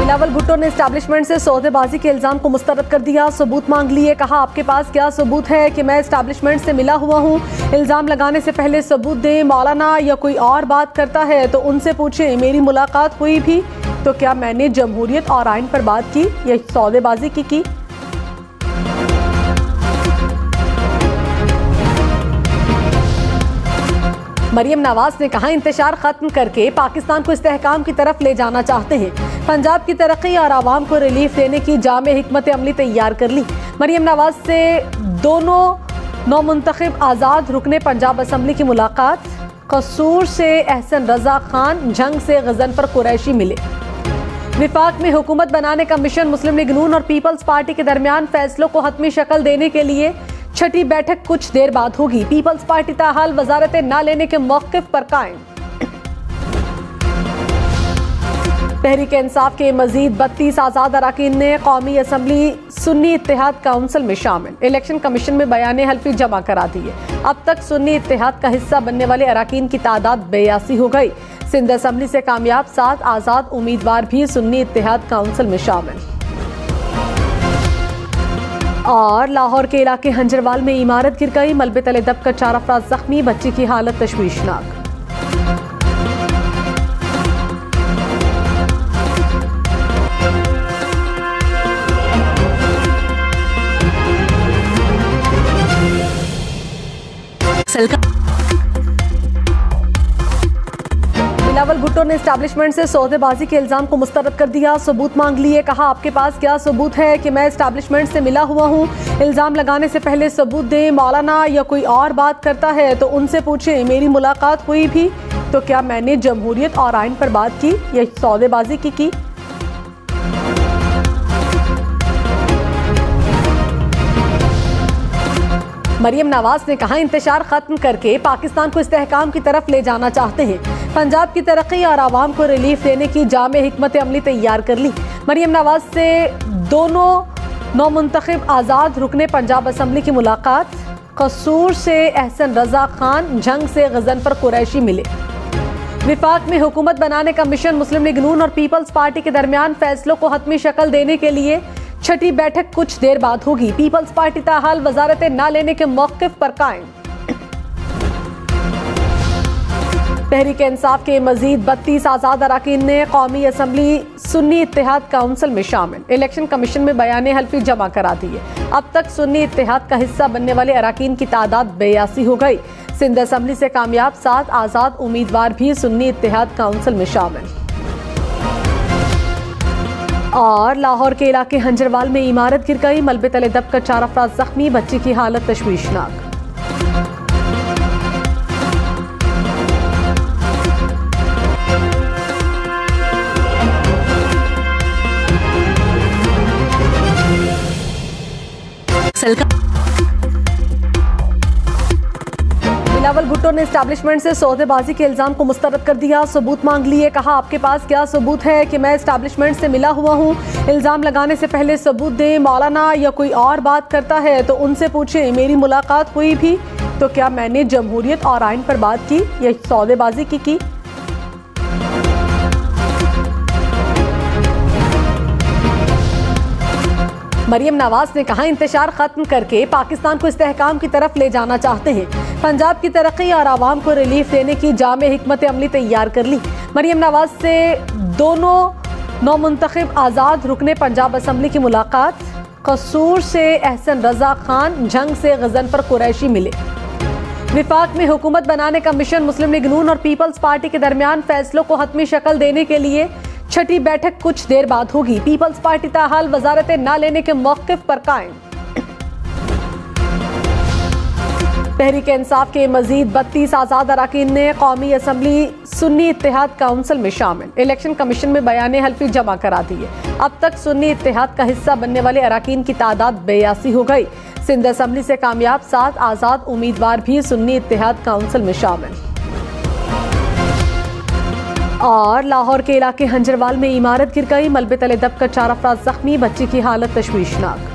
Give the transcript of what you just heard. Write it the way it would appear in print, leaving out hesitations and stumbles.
बिलावल भुट्टो ने एस्टैब्लिशमेंट से सौदेबाजी के इल्जाम को मुस्तरद कर दिया। सबूत मांग लिए। कहा, आपके पास क्या सबूत है कि मैं एस्टैब्लिशमेंट से मिला हुआ हूँ? इल्जाम लगाने से पहले सबूत दें। मौलाना या कोई और बात करता है तो उनसे पूछें, मेरी मुलाकात हुई भी तो क्या मैंने जमहूरियत और आइन पर बात की या सौदेबाजी की? मरियम नवाज ने कहा, इंतशार खत्म करके पाकिस्तान को इस्तेहकाम की तरफ ले जाना चाहते हैं। पंजाब की तरक्की और आवाम को रिलीफ देने की जामे हिकमत अमली तैयार कर ली। मरियम नवाज से दोनों नौमुंतखब आज़ाद रुकने पंजाब असम्बली की मुलाकात। कसूर से एहसन रजा खान, जंग से गजनफर कुरैशी मिले। विफाक में हुकूमत बनाने का मिशन मुस्लिम लीग नून और पीपल्स पार्टी के दरमियान फैसलों को हतमी शक्ल देने के लिए छठी बैठक कुछ देर बाद होगी। पीपल्स पार्टी ताहाल वजारतें न लेने के मौक़िफ़ पर कायम। तहरीक इंसाफ के मजीद 32 आज़ाद अराकीन ने कौमी असम्बली सुन्नी इत्तेहाद काउंसिल में शामिल। इलेक्शन कमीशन में बयाने हल्फी जमा करा दिए। अब तक सुन्नी इत्तेहाद का हिस्सा बनने वाले अराकीन की तादाद 82 हो गई। सिंध असम्बली से कामयाब 7 आज़ाद उम्मीदवार भी सुन्नी इत्तेहाद काउंसिल में शामिल। और लाहौर के इलाके हंजरवाल में इमारत गिर गई। मलबे तले दबकर 4 अफराद जख्मी। बच्ची की हालत तशवीशनाक। बिलावल भुट्टो ने एस्टैब्लिशमेंट से सौदेबाजी के इल्जाम को मुस्तरद कर दिया। सबूत मांग लिए। कहा, आपके पास क्या सबूत है कि मैं एस्टैब्लिशमेंट से मिला हुआ हूँ? इल्जाम लगाने से पहले सबूत दें। मौलाना या कोई और बात करता है तो उनसे पूछें, मेरी मुलाकात हुई भी तो क्या मैंने जमहूरियत और आइन पर बात की या सौदेबाजी की? मरियम नवाज ने कहा, इंतशार खत्म करके पाकिस्तान को इस्तेहकाम की तरफ ले जाना चाहते हैं। पंजाब की तरक्की और आवाम को रिलीफ देने की जामे हिकमत अमली तैयार कर ली। मरियम नवाज से दोनों नौमुंतखब आज़ाद रुकने पंजाब असम्बली की मुलाकात। कसूर से एहसन रजा खान, जंग से गजनफर कुरैशी मिले। विफाक में हुकूमत बनाने का मिशन मुस्लिम लीग नून और पीपल्स पार्टी के दरमियान फैसलों को हतमी शक्ल देने के लिए छठी बैठक कुछ देर बाद होगी। पीपल्स पार्टी ताहाल वजारतें न लेने के मौक़िफ़ पर कायम। तहरीक इंसाफ के मजीद 32 आज़ाद अराकीन ने कौमी असम्बली सुन्नी इत्तेहाद काउंसिल में शामिल। इलेक्शन कमीशन में बयाने हल्फी जमा करा दिए। अब तक सुन्नी इत्तेहाद का हिस्सा बनने वाले अराकीन की तादाद 82 हो गई। सिंध असम्बली से कामयाब 7 आज़ाद उम्मीदवार भी सुन्नी इत्तेहाद काउंसिल में शामिल। और लाहौर के इलाके हंजरवाल में इमारत गिर गई। मलबे तले दबकर 4 अफराद जख्मी। बच्ची की हालत तशवीशनाक। बिलावल भुट्टो ने एस्टैब्लिशमेंट से सौदेबाजी के इल्जाम को मुस्तरद कर दिया। सबूत मांग लिए। कहा, आपके पास क्या सबूत है कि मैं एस्टैब्लिशमेंट से मिला हुआ हूँ? इल्जाम लगाने से पहले सबूत दें। मौलाना या कोई और बात करता है तो उनसे पूछें, मेरी मुलाकात हुई भी तो क्या मैंने जमहूरियत और आइन पर बात की या सौदेबाजी की? मरियम नवाज ने कहा, इंतशार खत्म करके पाकिस्तान को इस्तेहकाम की तरफ ले जाना चाहते हैं। पंजाब की तरक्की और आवाम को रिलीफ देने की जामे हिकमत अमली तैयार कर ली। मरियम नवाज से दोनों नौमुंतखब आज़ाद रुकने पंजाब असम्बली की मुलाकात। कसूर से एहसन रजा खान, जंग से गजनफर कुरैशी मिले। विफाक में हुकूमत बनाने का मिशन मुस्लिम लीग नून और पीपल्स पार्टी के दरमियान फैसलों को हतमी शक्ल देने के लिए छठी बैठक कुछ देर बाद होगी। पीपल्स पार्टी ताहाल वजारतें न लेने के मौक़िफ़ पर कायम। तहरीक इंसाफ के मजीद 32 आज़ाद अराकीन ने कौमी असम्बली सुन्नी इत्तेहाद काउंसिल में शामिल। इलेक्शन कमीशन में बयाने हल्फी जमा करा दिए। अब तक सुन्नी इत्तेहाद का हिस्सा बनने वाले अराकीन की तादाद 82 हो गई। सिंध असम्बली से कामयाब 7 आज़ाद उम्मीदवार भी सुन्नी इत्तेहाद काउंसिल में शामिल। और लाहौर के इलाके हंजरवाल में इमारत गिर गई। मलबे तले दबकर 4 अफराद जख्मी। बच्ची की हालत तशवीशनाक।